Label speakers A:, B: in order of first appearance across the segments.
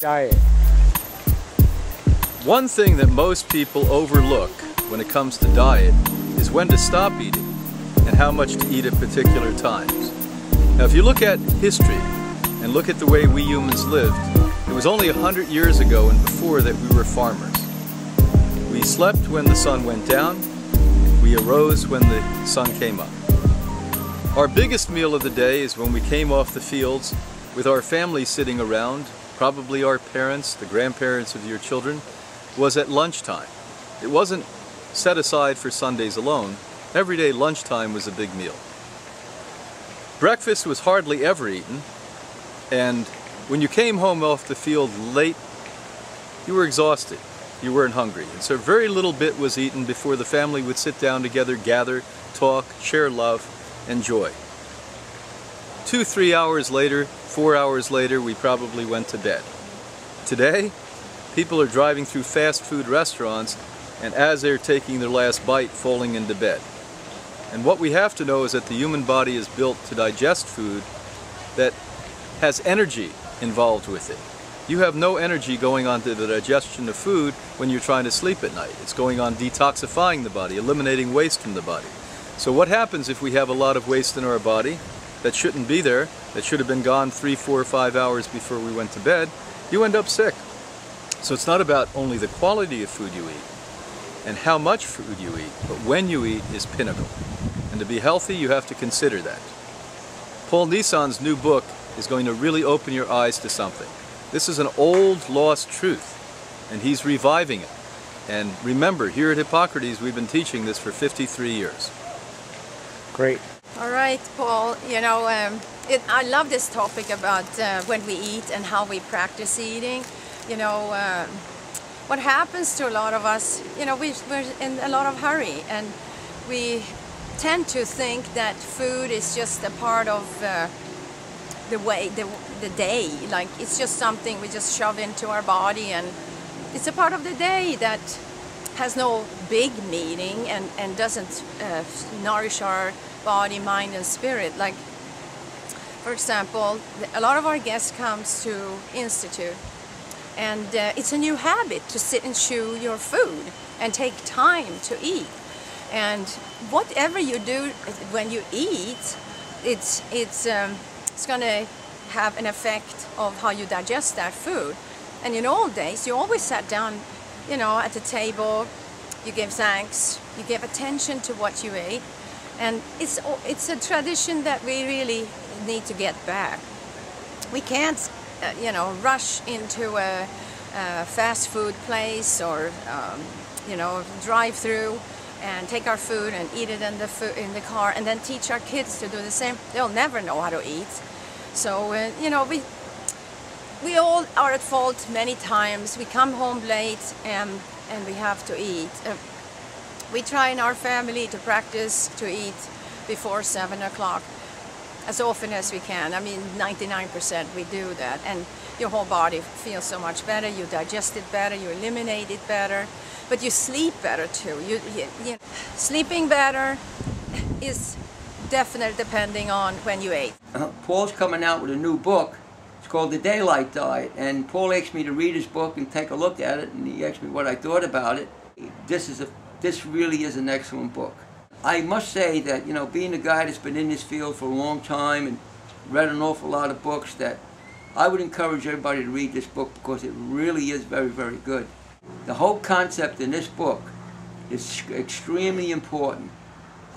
A: Diet.
B: One thing that most people overlook when it comes to diet is when to stop eating and how much to eat at particular times. Now, if you look at history and look at the way we humans lived, it was only 100 years ago and before that we were farmers. We slept when the sun went down. We arose when the sun came up. Our biggest meal of the day is when we came off the fields with our family sitting around, probably our parents, the grandparents of your children, was at lunchtime. It wasn't set aside for Sundays alone. Every day lunchtime was a big meal. Breakfast was hardly ever eaten, and when you came home off the field late, you were exhausted. You weren't hungry, and so very little bit was eaten before the family would sit down together, gather, talk, share love and joy. 2-3 hours later, 4 hours later, we probably went to bed. Today, people are driving through fast food restaurants and as they're taking their last bite, falling into bed. And what we have to know is that the human body is built to digest food that has energy involved with it. You have no energy going on to the digestion of food when you're trying to sleep at night. It's going on detoxifying the body, eliminating waste from the body. So what happens if we have a lot of waste in our body that shouldn't be there, that should have been gone 3, 4, 5 hours before we went to bed? You end up sick. So it's not about only the quality of food you eat and how much food you eat, but when you eat is pinnacle. And to be healthy, you have to consider that. Paul Nison's new book is going to really open your eyes to something. This is an old, lost truth, and he's reviving it. And remember, here at Hippocrates, we've been teaching this for 53 years.
A: Great.
C: All right, Paul, you know, I love this topic about when we eat and how we practice eating. You know, what happens to a lot of us, you know, we're in a lot of hurry, and we tend to think that food is just a part of the day, like it's just something we just shove into our body, and it's a part of the day that has no big meaning and doesn't nourish our body, mind and spirit. Like, for example, a lot of our guests comes to Institute, and it's a new habit to sit and chew your food and take time to eat. And whatever you do when you eat, it's going to have an effect of how you digest that food. And in old days, you always sat down, you know, at the table, you gave thanks, you gave attention to what you ate, and it's a tradition that we really need to get back. We can't, you know, rush into a fast food place or, you know, drive through and take our food and eat it in the car and then teach our kids to do the same. They'll never know how to eat. So, you know, we all are at fault many times. We come home late and we have to eat. We try in our family to practice to eat before 7 o'clock as often as we can. I mean, 99% we do that. And your whole body feels so much better. You digest it better, you eliminate it better, but you sleep better too. Sleeping better is definitely depending on when you ate.
D: Paul's coming out with a new book. It's called The Daylight Diet, and Paul asked me to read his book and take a look at it, and he asked me what I thought about it. This really is an excellent book. I must say that, you know, being a guy that's been in this field for a long time and read an awful lot of books, that I would encourage everybody to read this book because it really is very, very good. The whole concept in this book is extremely important.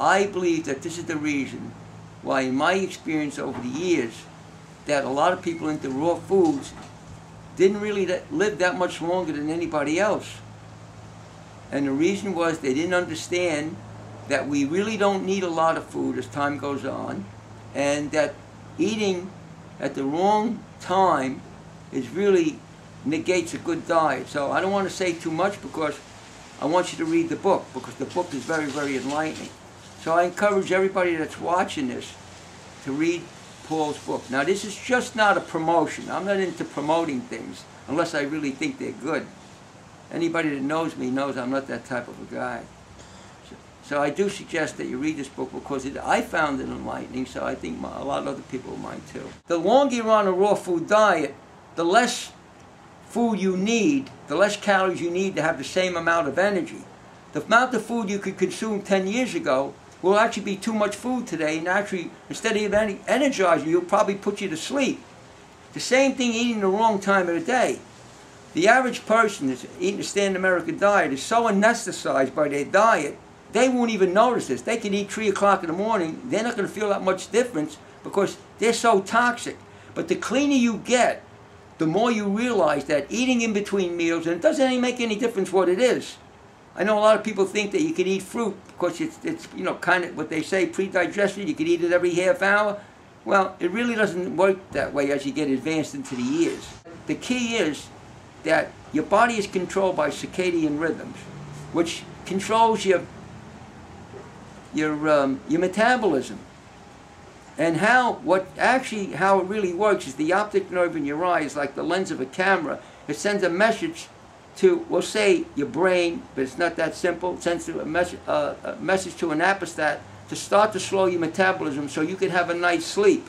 D: I believe that this is the reason why, in my experience over the years, that a lot of people into raw foods didn't really live that much longer than anybody else. And the reason was they didn't understand that we really don't need a lot of food as time goes on, and that eating at the wrong time really negates a good diet. So I don't want to say too much because I want you to read the book, because the book is very, very enlightening. So I encourage everybody that's watching this to read Paul's book. Now, this is just not a promotion. I'm not into promoting things unless I really think they're good. Anybody that knows me knows I'm not that type of a guy. So I do suggest that you read this book because I found it enlightening, so I think a lot of other people might too. The longer you're on a raw food diet, the less food you need, the less calories you need to have the same amount of energy. The amount of food you could consume 10 years ago will actually be too much food today, and actually, instead of energizing you, it'll probably put you to sleep. The same thing eating the wrong time of the day. The average person that's eating the standard American diet is so anesthetized by their diet, they won't even notice this. They can eat 3 o'clock in the morning, they're not going to feel that much difference because they're so toxic. But the cleaner you get, the more you realize that eating in between meals, and it doesn't make any difference what it is. I know a lot of people think that you can eat fruit because it's you know, kind of what they say, pre-digested, you can eat it every half hour. Well, it really doesn't work that way as you get advanced into the years. The key is that your body is controlled by circadian rhythms, which controls your metabolism. And how it really works is the optic nerve in your eye is like the lens of a camera. It sends a message to, we'll say, your brain, but it's not that simple. It sends a message to an apostat to start to slow your metabolism so you can have a night's sleep.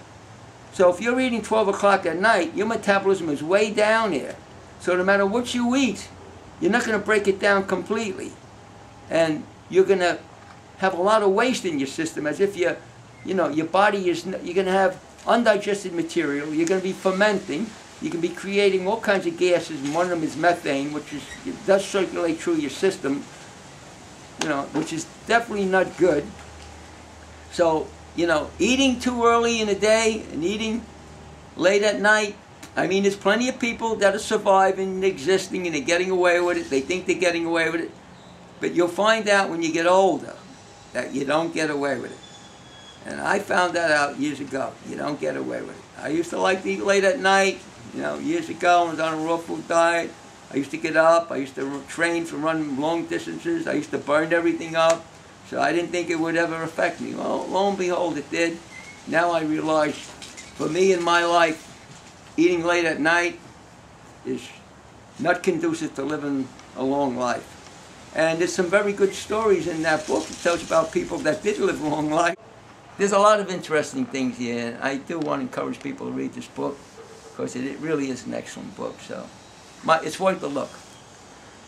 D: So if you're eating 12 o'clock at night, your metabolism is way down here. So no matter what you eat, you're not going to break it down completely. And you're going to have a lot of waste in your system, as if your body is, you're going to have undigested material, you're going to be fermenting, you can be creating all kinds of gases, and one of them is methane, which does circulate through your system, which is definitely not good. So, eating too early in the day and eating late at night, I mean, there's plenty of people that are surviving and existing and they're getting away with it. They think they're getting away with it. But you'll find out when you get older that you don't get away with it. And I found that out years ago. You don't get away with it. I used to like to eat late at night. Years ago, I was on a raw food diet. I used to get up. I used to train for running long distances. I used to burn everything up. So I didn't think it would ever affect me. Well, lo and behold, it did. Now I realize, for me in my life, eating late at night is not conducive to living a long life. And there's some very good stories in that book. It tells about people that did live a long life. There's a lot of interesting things here, and I do want to encourage people to read this book because it really is an excellent book. So it's worth a look.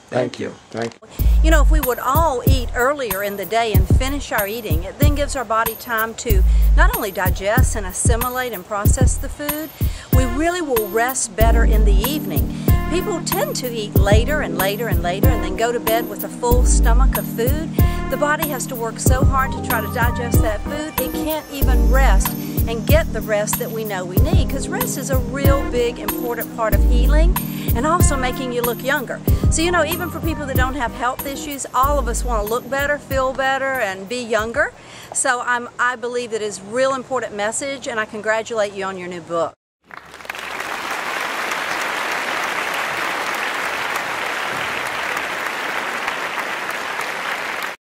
D: Thank you.
A: Thank you.
E: If we would all eat earlier in the day and finish our eating, it then gives our body time to not only digest and assimilate and process the food, we really will rest better in the evening. People tend to eat later and later and later and then go to bed with a full stomach of food. The body has to work so hard to try to digest that food, it can't even rest and get the rest that we know we need, because rest is a real big important part of healing and also making you look younger. So even for people that don't have health issues, all of us want to look better, feel better, and be younger. So I believe that is a real important message, and I congratulate you on your new book.